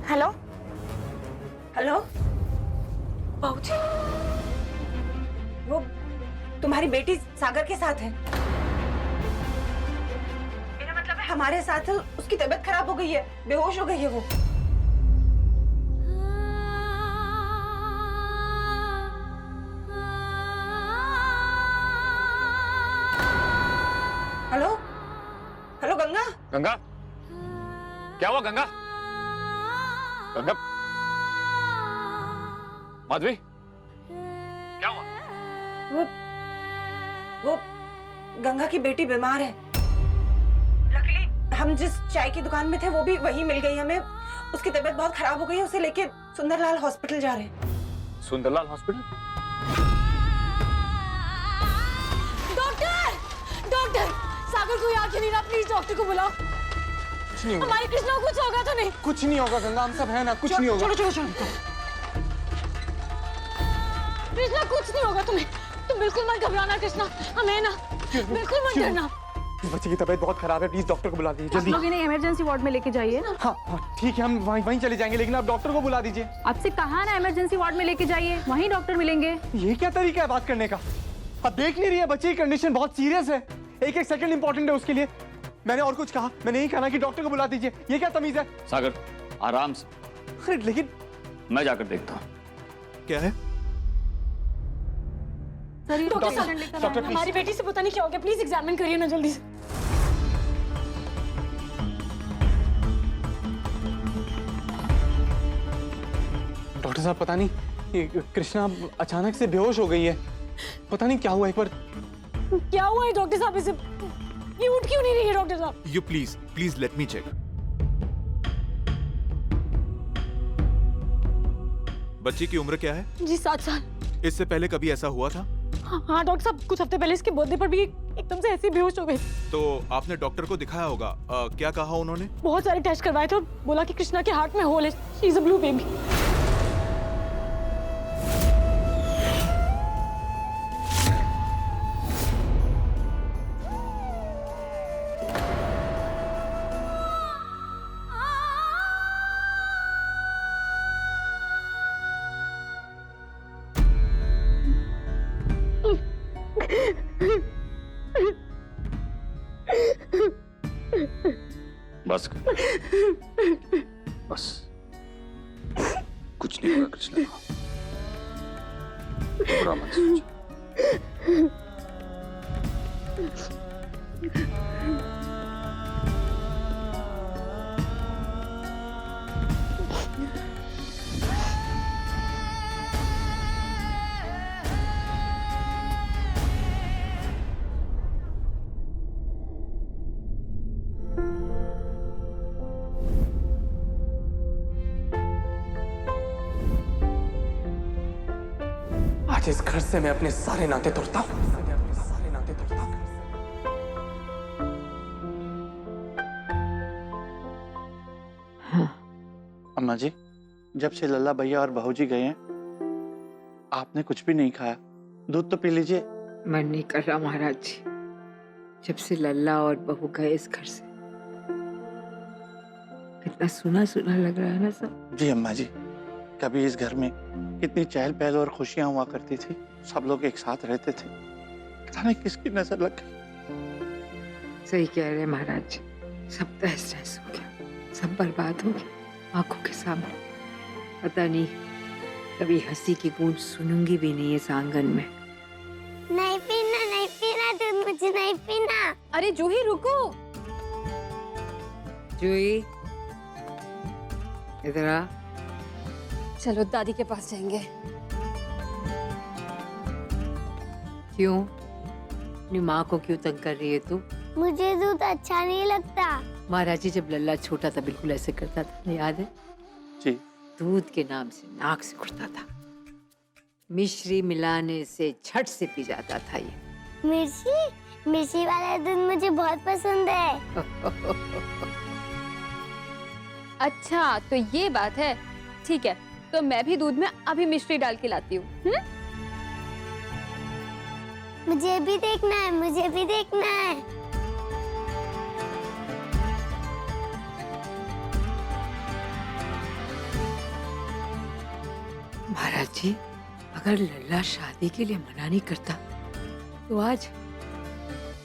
Hello hello बाबूजी, वो तुम्हारी बेटी सागर के साथ है। मेरा मतलब है हमारे साथ उसकी तबीयत खराब हो गई है, बेहोश हो गई है वो। Hello hello Ganga. गंगा, क्या हुआ गंगा? गंगा, माधवी, क्या हुआ? वो गंगा की बेटी बीमार है। लकीली हम जिस चाय की दुकान में थे वो भी वही मिल गई हमें। उसकी तबीयत बहुत खराब हो गई है, उसे लेके सुंदरलाल हॉस्पिटल जा रहे हैं। सुंदरलाल हॉस्पिटल? डॉक्टर, डॉक्टर, सागर को याद नहीं रहा, प्लीज डॉक्टर को बुलाओ। कुछ नहीं होगा। हमारे कृष्णा को कुछ होगा तो नहीं? कुछ नहीं होगा गंगा, हम सब है ना, कुछ नहीं होगा। चलो चलो चलो। कृष्णा कुछ नहीं होगा तुम्हें, तुम बिल्कुल मत घबराना कृष्णा, हम है ना, बिल्कुल मत डरना। इस बच्चे की तबीयत बहुत खराब है, प्लीज डॉक्टर को बुला दीजिए जल्दी। लोग इन्हें इमरजेंसी वार्ड में लेके जाइए। हाँ हाँ ठीक है, हम वहीं चले जाएंगे, लेकिन आप डॉक्टर को बुला दीजिए। आपसे कहा ना इमरजेंसी वार्ड में लेके जाइए, वहीं डॉक्टर मिलेंगे। ये क्या तरीका है बात करने का? आप देख नहीं रही है बच्चे की कंडीशन बहुत सीरियस है, एक एक सेकंड इंपॉर्टेंट है उसके लिए। मैंने और कुछ कहा? मैंने यही कहा कि डॉक्टर को बुला दीजिए, ये क्या तमीज है? सागर आराम से, अरे लेकिन मैं जाकर देखता हूँ। क्या है? डॉक्टर, हमारी बेटी से पता नहीं क्या हो गया, प्लीज एग्जामिन करिए ना जल्दी से। डॉक्टर साहब पता नहीं, ये कृष्णा अचानक से बेहोश हो गई है, पता नहीं क्या हुआ। एक बार क्या हुआ है डॉक्टर साहब, इसे ये उठ क्यों नहीं रही है डॉक्टर साहब? You please let me check. बच्ची की उम्र क्या है? जी 7 साल। इससे पहले कभी ऐसा हुआ था? हाँ डॉक्टर साहब, कुछ हफ्ते पहले इसके बर्थडे पर भी एकदम से ऐसे बेहोश हो गई। तो आपने डॉक्टर को दिखाया होगा, क्या कहा उन्होंने? बहुत सारे टेस्ट करवाए थे और बोला कि कृष्णा के हार्ट में होल है, she is a blue baby. बस कर। बस, कुछ नहीं होगा कृष्णा को, बुरा मत सोच। आज इस घर से मैं अपने सारे नाते तोड़ता हूँ। अम्मा जी, जब से लल्ला भैया और बहू जी गए हैं, आपने कुछ भी नहीं खाया। दूध तो पी लीजिए। मन नहीं कर रहा महाराज जी, जब से लल्ला और बहू गए इस घर से, कितना सुना सुना लग रहा है ना सब। जी अम्मा जी, कभी इस घर में कितनी चहल पहल और खुशियां हुआ करती थी, सब लोग एक साथ रहते थे, पता नहीं किसकी नजर लग गई। सही कह रहे हैं महाराज जी, सब तहस नहस हो गया, सब बर्बाद हो गया आंखों के सामने। पता नहीं कभी हंसी की गूंज सुनूंगी भी नहीं इस आंगन में। नहीं पीना दूध, मुझे नहीं पीना। अरे जूही रुको। जूही इधर आ। चलो दादी के पास जाएंगे। क्यों? अपनी माँ को क्यों तंग कर रही है तू? मुझे दूध अच्छा नहीं लगता। महाराज जी, जब लल्ला छोटा था बिल्कुल ऐसे करता था, याद है? जी। दूध के नाम से नाक से उठता था, मिश्री मिलाने से झट से पी जाता था ये। मिर्ची वाला दूध मुझे बहुत पसंद है। अच्छा तो ये बात है, ठीक है, तो मैं भी दूध में अभी मिश्री डाल के लाती हूँ। मुझे भी देखना है, मुझे भी देखना है। महाराज जी, अगर लल्ला शादी के लिए मना नहीं करता तो आज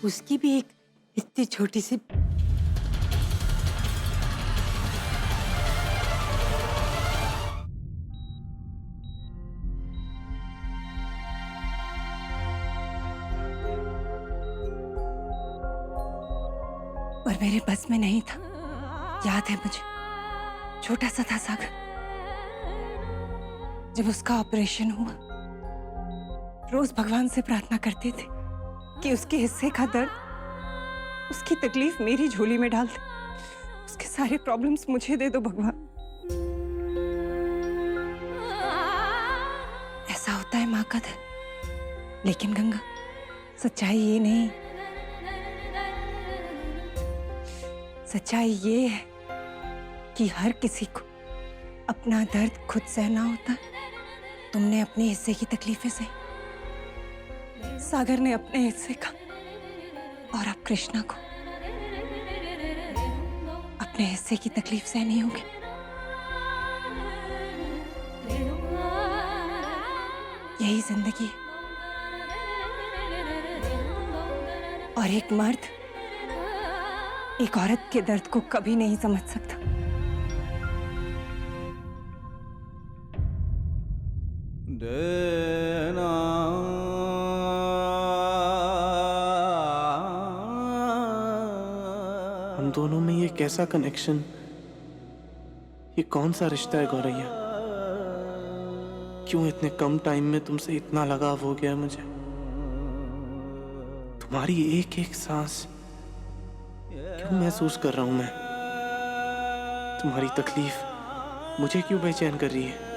उसकी भी एक इतनी छोटी सी और मेरे बस में नहीं था। याद है मुझे, छोटा सा था सागर। जब उसका ऑपरेशन हुआ, रोज भगवान से प्रार्थना करते थे कि उसके हिस्से का दर्द, उसकी तकलीफ मेरी झोली में डाल दे। उसके सारे प्रॉब्लम्स मुझे दे दो भगवान। ऐसा होता है माँ का दर्द। लेकिन गंगा, सच्चाई ये नहीं, सच्चाई ये है कि हर किसी को अपना दर्द खुद सहना होता है। तुमने अपने हिस्से की तकलीफें सही, सागर ने अपने हिस्से का, और अब कृष्णा को अपने हिस्से की तकलीफ सहनी होगी। यही जिंदगी है। और एक मर्द एक औरत के दर्द को कभी नहीं समझ सकता। हम दोनों में ये कैसा कनेक्शन, ये कौन सा रिश्ता है गौरैया? क्यों इतने कम टाइम में तुमसे इतना लगाव हो गया मुझे? तुम्हारी एक एक सांस क्यों महसूस कर रहा हूं मैं? तुम्हारी तकलीफ मुझे क्यों बेचैन कर रही है?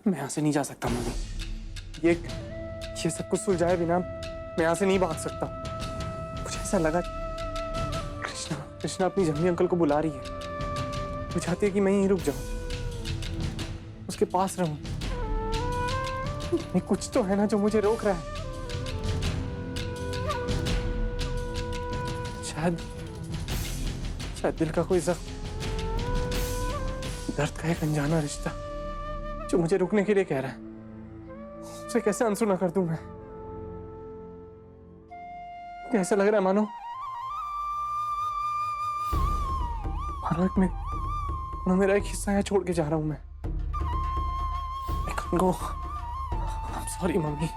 मैं यहाँ से नहीं जा सकता मम्मी। ये सब कुछ सुलझाए बिना मैं यहाँ से नहीं भाग सकता। मुझे ऐसा लगा कृष्णा अपनी जम्मी अंकल को बुला रही है। वो चाहती है कि मैं यहीं रुक जाऊं, उसके पास रहूं। नहीं, कुछ तो है ना जो मुझे रोक रहा है। शायद दिल का कोई जख्म, दर्द का एक अनजाना रिश्ता जो मुझे रुकने के लिए कह रहा है। उसे कैसे अनसुना कर दूं मैं? कैसा लग रहा है मानो मेरा एक हिस्सा है छोड़ के जा रहा हूं मैं। सॉरी मम्मी,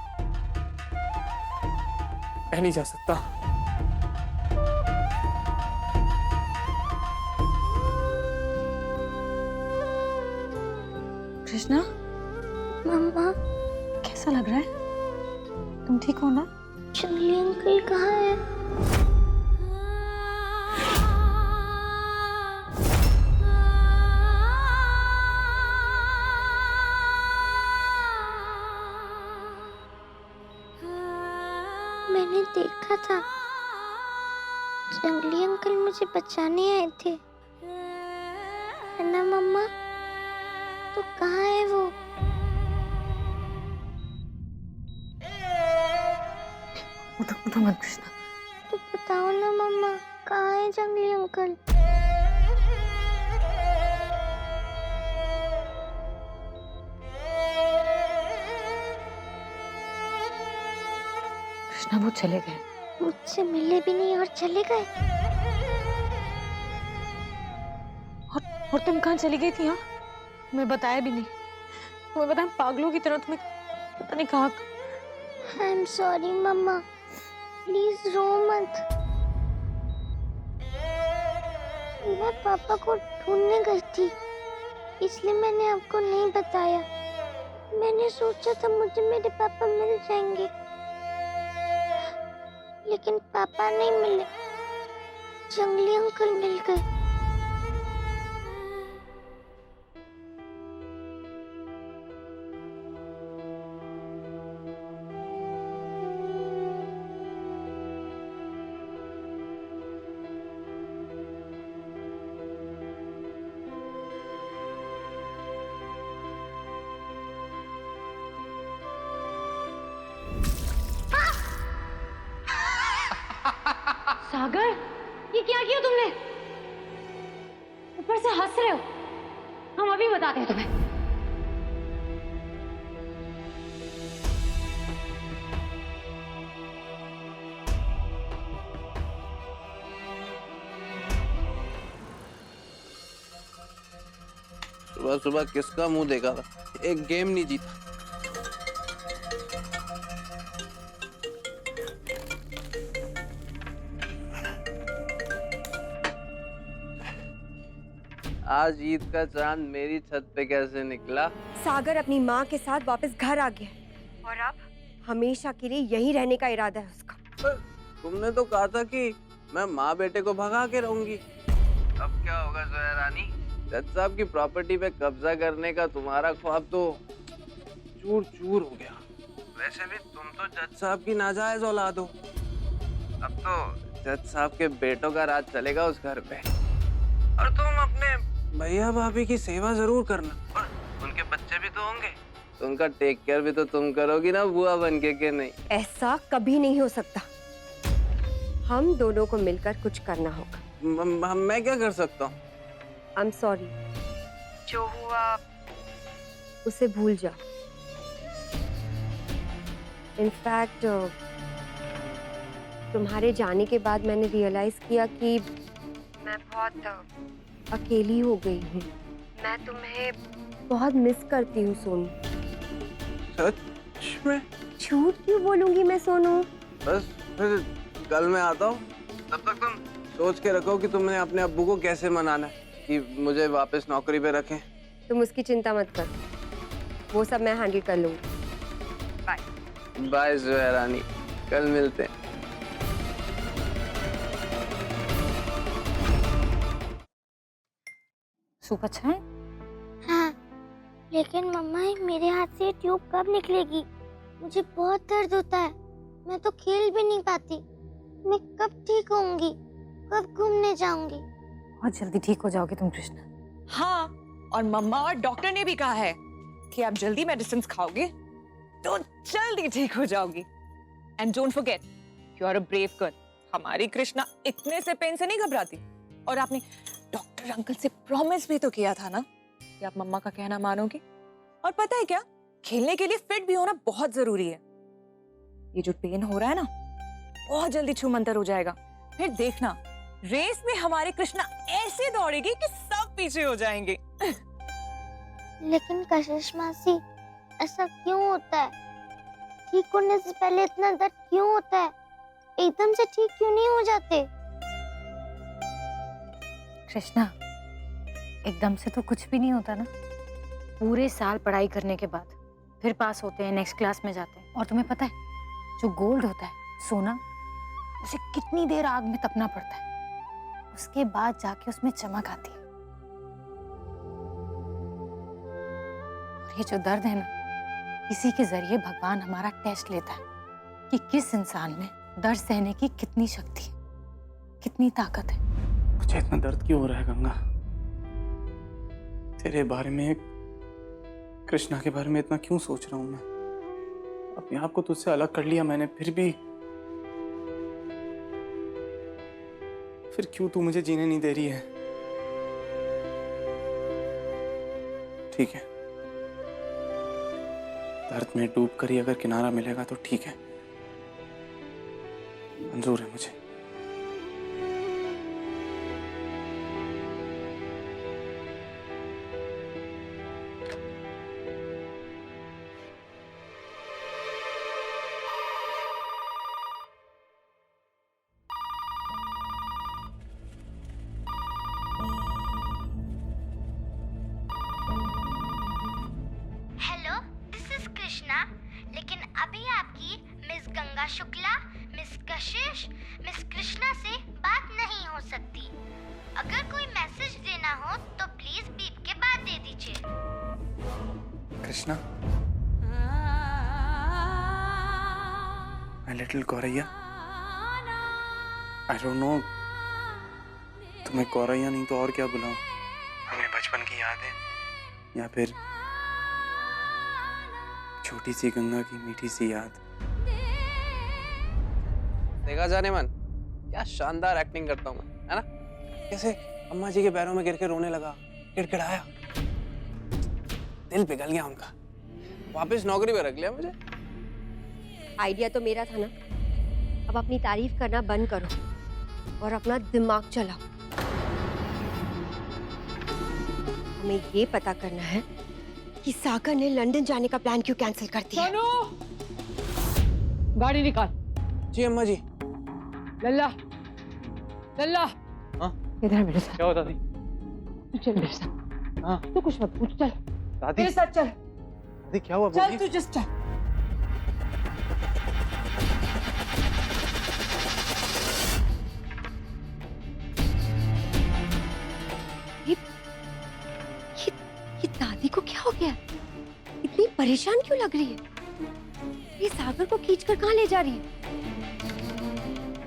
मैं नहीं जा सकता। कृष्णा, मम्मा, कैसा लग रहा है? तुम ठीक हो ना? जंगली अंकल कहाँ है? मैंने देखा था जंगली अंकल मुझे बचाने आए थे, है ना मम्मा? तो कहाँ है वो? उठो मत कृष्णा। तो बताओ ना मम्मा, कहाँ है जंगली अंकल? कृष्णा वो चले गए। मुझसे मिले भी नहीं और चले गए। और तुम कहाँ चली गई थी? हाँ, तुम्हें बताया भी नहीं। तुम्हें बताया पागलों की तरह तुम्हें पता नहीं कहाँ। I am sorry mama, please रो मत। मैं पापा को ढूंढने गई थी, इसलिए मैंने आपको नहीं बताया। मैंने सोचा था मुझे मेरे पापा मिल जाएंगे, लेकिन पापा नहीं मिले, जंगली अंकल मिल गए। सागर, ये क्या किया तुमने? ऊपर से हंस रहे हो। हम अभी बताते हैं तुम्हें। सुबह सुबह किसका मुंह देखा था? एक गेम नहीं जीता। आज ईद का चांद मेरी छत पे कैसे निकला? सागर अपनी माँ के साथ वापस घर आ गया और अब हमेशा के लिए यहीं रहने का इरादा है उसका। तुमने तो कहा था कि मैं माँ बेटे को भगा के रहूंगी। अब क्या होगा जोया रानी? जज साहब की प्रॉपर्टी पे कब्जा करने का तुम्हारा ख्वाब तो चूर चूर हो गया। वैसे भी तुम तो जज साहब की नाजायज औलाद हो। अब तो जज साहब के बेटों का राज चलेगा उस घर पे। और तुम अपने भैया भाभी की सेवा जरूर करना, और उनके बच्चे भी तो होंगे, तो उनका टेक केयर भी तो तुम करोगी ना बुआ बनके के नहीं? ऐसा कभी नहीं हो सकता। हम दोनों को मिलकर कुछ करना होगा। मैं क्या कर सकता हूँ? आई एम सॉरी, जो हुआ उसे भूल जा। इनफैक्ट तुम्हारे जाने के बाद मैंने रियलाइज किया कि मैं बहुत अकेली हो गई हूँ। मैं तुम्हें बहुत मिस करती हूँ सोनू। सच में? झूठ क्यों बोलूंगी मैं सोनू? बस फिर कल मैं आता हूँ। तब तक तुम सोच के रखो कि तुमने अपने अब्बू को कैसे मनाना है कि मुझे वापस नौकरी पे रखें। तुम उसकी चिंता मत कर, वो सब मैं हैंडल कर लूंगी। बाय बाय जोया रानी, कल मिलते हैं। सूप अच्छा है? हाँ, लेकिन मम्मा मेरे हाथ से ट्यूब कब निकलेगी? मुझे बहुत दर्द होता है, मैं तो खेल भी नहीं पाती। मैं कब ठीक होऊंगी? कब घूमने जाऊंगी? बहुत जल्दी ठीक हो जाओगे तुम कृष्णा। हाँ, और मम्मा और डॉक्टर ने भी कहा है कि आप जल्दी मेडिसिन खाओगे तो जल्दी ठीक हो जाओगी। And don't forget, you are a brave girl. हमारी कृष्णा इतने से पेन से नहीं घबराती। और आपने डॉक्टर अंकल से प्रॉमिस भी तो किया था ना कि आप मम्मा का कहना मानोगे। और पता है क्या, खेलने के लिए फिट भी होना बहुत जरूरी है। ये जो पेन हो रहा है ना, बहुत जल्दी छूमंतर हो जाएगा। फिर देखना, रेस में हमारी कृष्णा ऐसे दौड़ेगी कि सब पीछे हो जाएंगे। लेकिन कशिश मासी, ऐसा क्यों होता है? ठीक होने से पहले इतना दर्द क्यों होता है? एकदम से ठीक क्यों नहीं हो जाते? कृष्णा, एकदम से तो कुछ भी नहीं होता ना। पूरे साल पढ़ाई करने के बाद फिर पास होते हैं, नेक्स्ट क्लास में जाते हैं। और तुम्हें पता है, जो गोल्ड होता है, सोना, उसे कितनी देर आग में तपना पड़ता है, उसके बाद जाके उसमें चमक आती है। और ये जो दर्द है ना, इसी के जरिए भगवान हमारा टेस्ट लेता है कि किस इंसान में दर्द सहने की कितनी शक्ति है, कितनी ताकत है। मुझे इतना दर्द क्यों हो रहा है गंगा? तेरे बारे में, कृष्णा के बारे में इतना क्यों सोच रहा हूं मैं? अपने आप को तुझसे अलग कर लिया मैंने, फिर क्यों तू मुझे जीने नहीं दे रही है? ठीक है, दर्द में डूब कर ही अगर किनारा मिलेगा तो ठीक है, मंजूर है मुझे। Hello, this is Krishna. लेकिन अभी आपकी मिस गंगा शुक्ला, मिस कशिश, मिस कृष्णा से बात नहीं हो सकती। अगर कोई मैसेज देना हो तो प्लीज बीप के बाद दे दीजिए। कृष्णा, माय लिटिल गौरैया, आई डोंट नो तुम्हें गौरैया नहीं तो और क्या बुलाऊं। हमें बचपन की यादें या फिर छोटी सी गंगा की मीठी सी याद। देखा जाने मन, क्या शानदार एक्टिंग करता हूँ मैं, है ना? कैसे अम्मा जी के पैरों में गिर के रोने लगा, किड़किड़ाया, दिल पिघल गया उनका। वापस नौकरी पे रख लिया मुझे। आइडिया तो मेरा था ना। अब अपनी तारीफ करना बंद करो और अपना दिमाग चलाओ। हमें ये पता करना है कि सागर ने लंदन जाने का प्लान क्यों कैंसिल कर दिया। गाड़ी निकाल। जी अम्मा जी। लल्ला, लल्ला, हाँ? इधर मेरे साथ। क्या हुआ दादी? तू चल मेरे साथ। हाँ? तू कुछ मत पूछ, चल दादी? मेरे साथ चल। दादी क्या हुआ? चल तू जस्ट चल। ये दादी को क्या हो गया? इतनी परेशान क्यों लग रही है? ये सागर को खींचकर कहाँ ले जा रही है?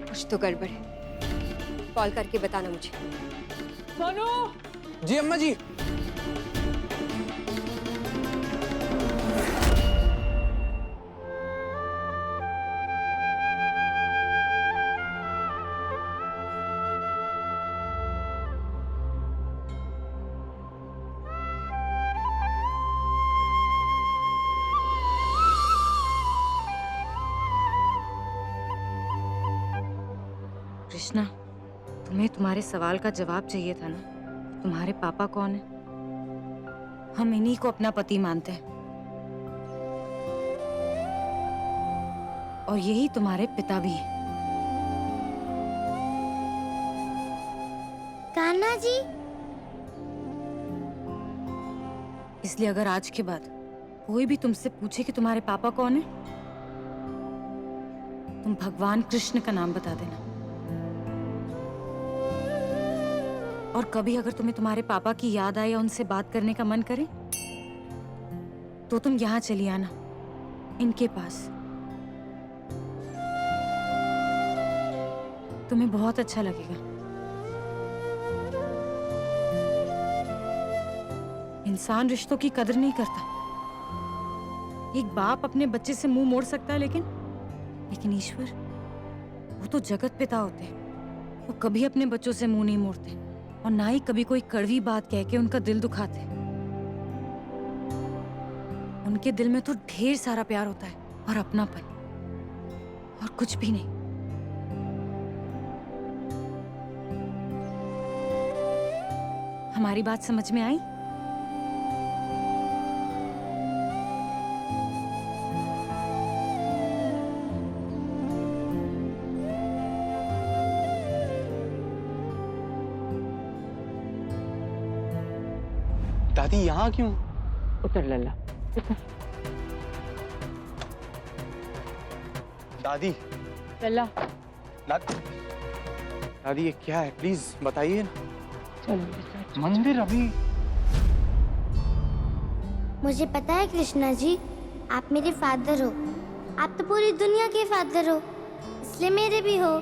कुछ तो गड़बड़ है। कॉल करके बताना मुझे। सोनू। जी अम्मा जी। कृष्णा, तुम्हें तुम्हारे सवाल का जवाब चाहिए था ना। तुम्हारे पापा कौन है? हम इन्हीं को अपना पति मानते हैं और यही तुम्हारे पिता भी हैं। कान्हा जी। इसलिए अगर आज के बाद कोई भी तुमसे पूछे कि तुम्हारे पापा कौन है, तुम भगवान कृष्ण का नाम बता देना। और कभी अगर तुम्हें तुम्हारे पापा की याद आए या उनसे बात करने का मन करे तो तुम यहाँ चली आना, इनके पास। तुम्हें बहुत अच्छा लगेगा। इंसान रिश्तों की कदर नहीं करता। एक बाप अपने बच्चे से मुंह मोड़ सकता है, लेकिन ईश्वर, वो तो जगत पिता होते हैं। वो कभी अपने बच्चों से मुंह नहीं मोड़ते और ना ही कभी कोई कड़वी बात कह के उनका दिल दुखाते। उनके दिल में तो ढेर सारा प्यार होता है और अपनापन, और कुछ भी नहीं। हमारी बात समझ में आई? दादी यहाँ क्यों? उतर लल्ला, उतर। दादी, लल्ला, दादी ये क्या है? प्लीज बताइए ना। चलो मेरे साथ। मंदिर अभी। मुझे पता है कृष्णा जी, आप मेरे फादर हो। आप तो पूरी दुनिया के फादर हो, इसलिए मेरे भी हो।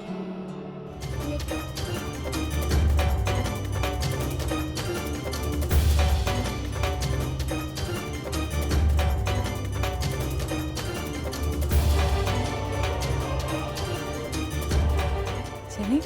चलिए।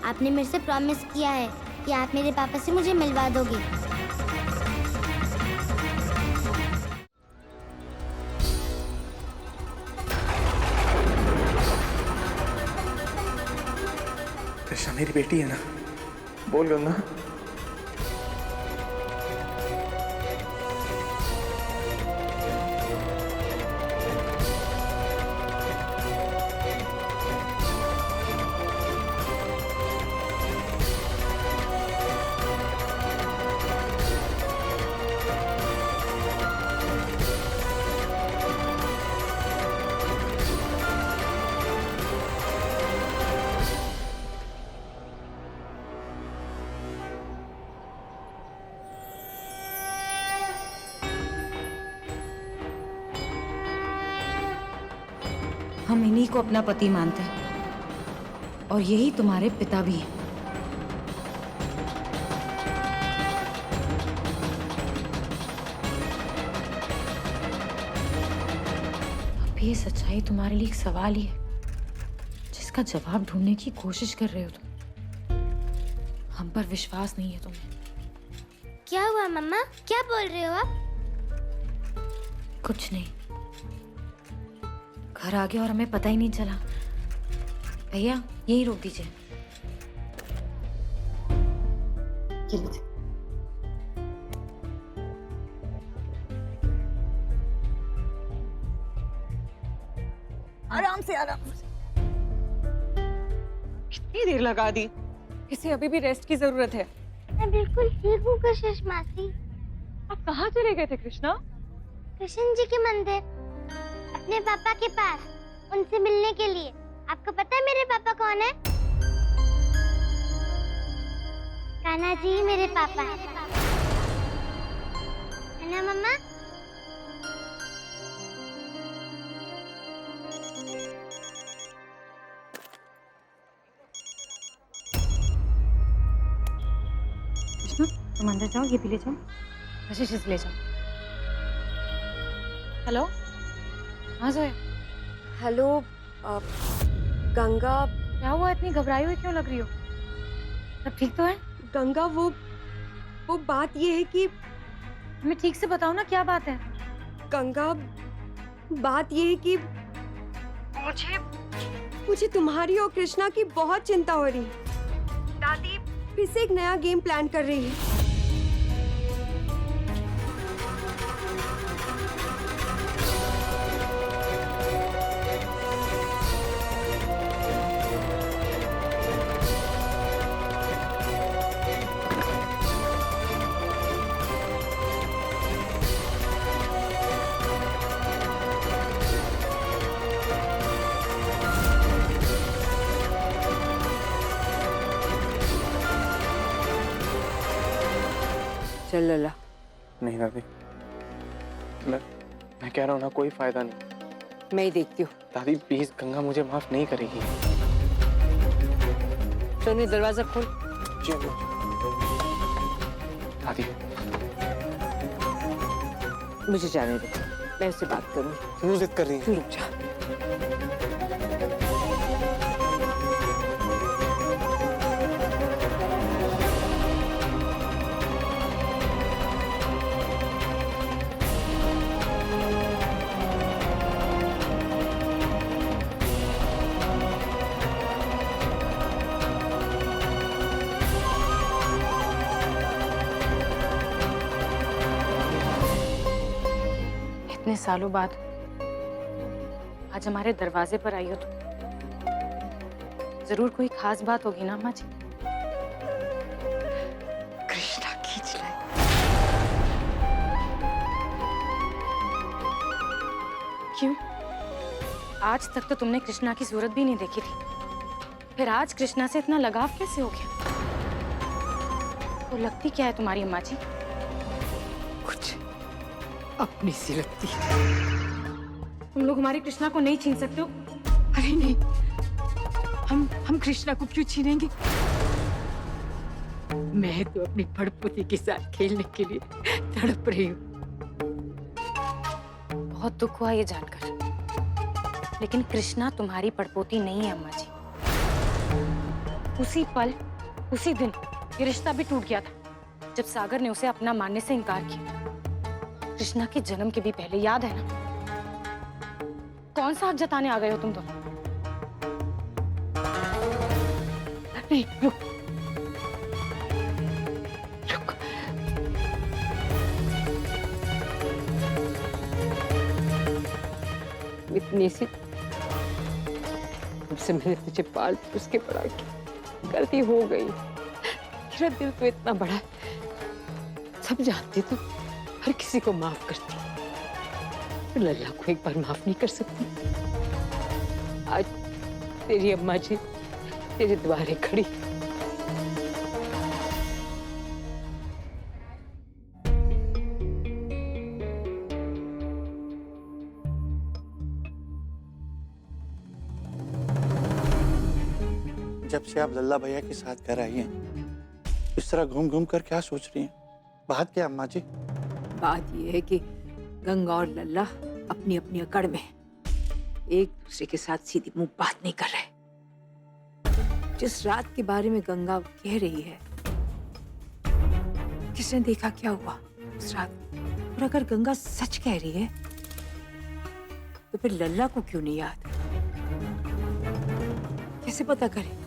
आपने मेरे से प्रॉमिस किया है कि आप मेरे पापा से मुझे मिलवा दोगे। कृष्णा मेरी बेटी है ना, बोल गंगा। हम इन्हीं को अपना पति मानते हैं और यही तुम्हारे पिता भी हैं। अब ये सच्चाई तुम्हारे लिए एक सवाल ही है जिसका जवाब ढूंढने की कोशिश कर रहे हो तुम। हम पर विश्वास नहीं है तुम्हें। क्या हुआ मम्मा, क्या बोल रहे हो आप? कुछ नहीं, घर आ गया और हमें पता ही नहीं चला। भैया यही रोक दीजिए। आराम से आराम से। कितनी देर लगा दी, इसे अभी भी रेस्ट की जरूरत है। मैं बिल्कुल ठीक हूँ कशिश मासी। आप कहाँ चले गए थे कृष्णा? कृष्ण जी के मंदिर, अपने पापा के पास, उनसे मिलने के लिए। आपको पता है मेरे पापा कौन है? कान्हा जी मेरे पापा है ना मम्मा? कृष्णा तुम अंदर जाओ, ये भी ले जाओ, कशिश इसे ले जाओ। हेलो, हाँ जोया। हेलो गंगा। क्या हुआ, इतनी घबराई हुई क्यों लग रही हो? सब ठीक तो है? गंगा वो बात ये है कि हमें ठीक से बताओ ना, क्या बात है? गंगा बात ये है कि मुझे तुम्हारी और कृष्णा की बहुत चिंता हो रही है। दादी फिर से एक नया गेम प्लान कर रही है। चल लला। नहीं दादी, मैं कह रहा हूँ ना, कोई फायदा नहीं। मैं ही देखती हूँ। दादी प्लीज, गंगा मुझे माफ नहीं करेगी। सोनी दरवाजा खोल। जी दादी। मुझे जाने दो, मैं उससे बात करूँ। क्यों जिद कर रही है? रुक जा। इतने सालों बाद आज हमारे दरवाजे पर आई हो तो जरूर कोई खास बात होगी ना अम्मा जी? कृष्णा खींच लाए। क्यों? आज तक तो तुमने कृष्णा की सूरत भी नहीं देखी थी, फिर आज कृष्णा से इतना लगाव कैसे हो गया? वो लगती क्या है तुम्हारी अम्मा जी? कुछ अपनी सी लगती। तुम लोग हमारे कृष्णा को नहीं छीन सकते हो? अरे नहीं, हम कृष्णा को क्यों छीनेंगे? मैं तो अपनी बड़पोती के साथ खेलने के लिए तड़प रही हूँ। बहुत दुख हुआ ये जानकर, लेकिन कृष्णा तुम्हारी पड़पोती नहीं है अम्मा जी। उसी पल, उसी दिन ये रिश्ता भी टूट गया था जब सागर ने उसे अपना मानने से इनकार किया। कृष्णा के जन्म के भी पहले, याद है ना? कौन सा हक जताने आ गए हो तुम दोनों? नहीं, रुक रुक। इतनी सी से मैंने तुझे पाल पोस के बड़ा किया, गलती हो गई। मेरा दिल तो इतना बड़ा है, सब जानते तो हर किसी को माफ करती, पर लल्ला को एक बार माफ नहीं कर सकती। आज तेरी अम्मा जी तेरे द्वारे खड़ी। जब से आप लल्ला भैया के साथ घर आई हैं, इस तरह घूम घूम कर क्या सोच रही हैं? बात क्या अम्मा जी? बात यह है कि गंगा और लल्ला अपनी अपनी अकड़ में एक दूसरे के साथ सीधी मुंह बात नहीं कर रहे। जिस रात के बारे में गंगा कह रही है, किसने देखा क्या हुआ उस रात? और अगर गंगा सच कह रही है तो फिर लल्ला को क्यों नहीं याद? कैसे पता करे